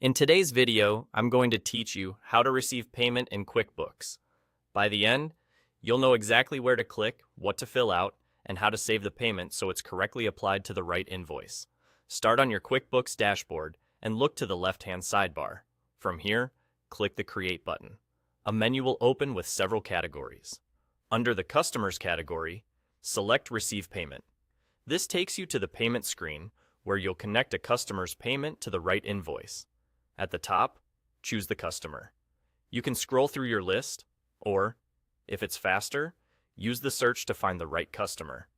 In today's video, I'm going to teach you how to receive payment in QuickBooks. By the end, you'll know exactly where to click, what to fill out, and how to save the payment so it's correctly applied to the right invoice. Start on your QuickBooks dashboard and look to the left-hand sidebar. From here, click the Create button. A menu will open with several categories. Under the Customers category, select Receive Payment. This takes you to the payment screen where you'll connect a customer's payment to the right invoice. At the top, choose the customer. You can scroll through your list, or, if it's faster, use the search to find the right customer.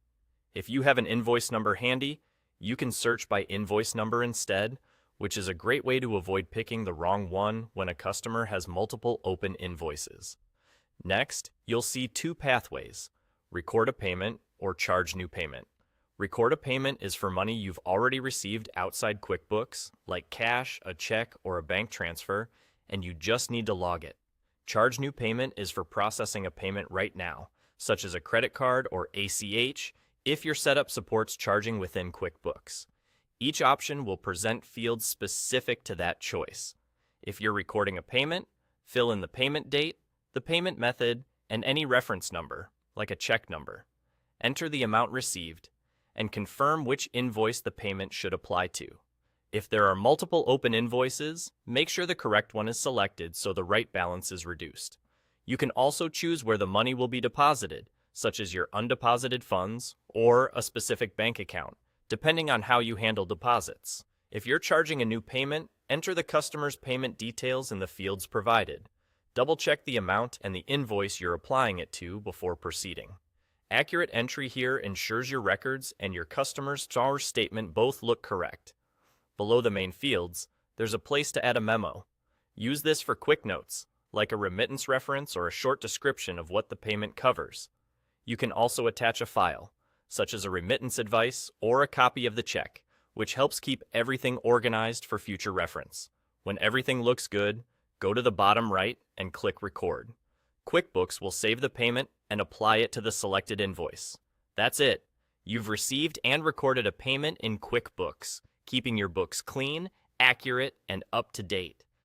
If you have an invoice number handy, you can search by invoice number instead, which is a great way to avoid picking the wrong one when a customer has multiple open invoices. Next, you'll see two pathways: record a payment or charge new payment. Record a payment is for money you've already received outside QuickBooks, like cash, a check, or a bank transfer, and you just need to log it. Charge new payment is for processing a payment right now, such as a credit card or ACH, if your setup supports charging within QuickBooks. Each option will present fields specific to that choice. If you're recording a payment, fill in the payment date, the payment method, and any reference number, like a check number. Enter the amount received, and confirm which invoice the payment should apply to. If there are multiple open invoices, make sure the correct one is selected so the right balance is reduced. You can also choose where the money will be deposited, such as your undeposited funds or a specific bank account, depending on how you handle deposits. If you're charging a new payment, enter the customer's payment details in the fields provided. Double-check the amount and the invoice you're applying it to before proceeding. Accurate entry here ensures your records and your customer's charge statement both look correct. Below the main fields, there's a place to add a memo. Use this for quick notes, like a remittance reference or a short description of what the payment covers. You can also attach a file, such as a remittance advice or a copy of the check, which helps keep everything organized for future reference. When everything looks good, go to the bottom right and click Record. QuickBooks will save the payment and apply it to the selected invoice. That's it. You've received and recorded a payment in QuickBooks, keeping your books clean, accurate, and up to date.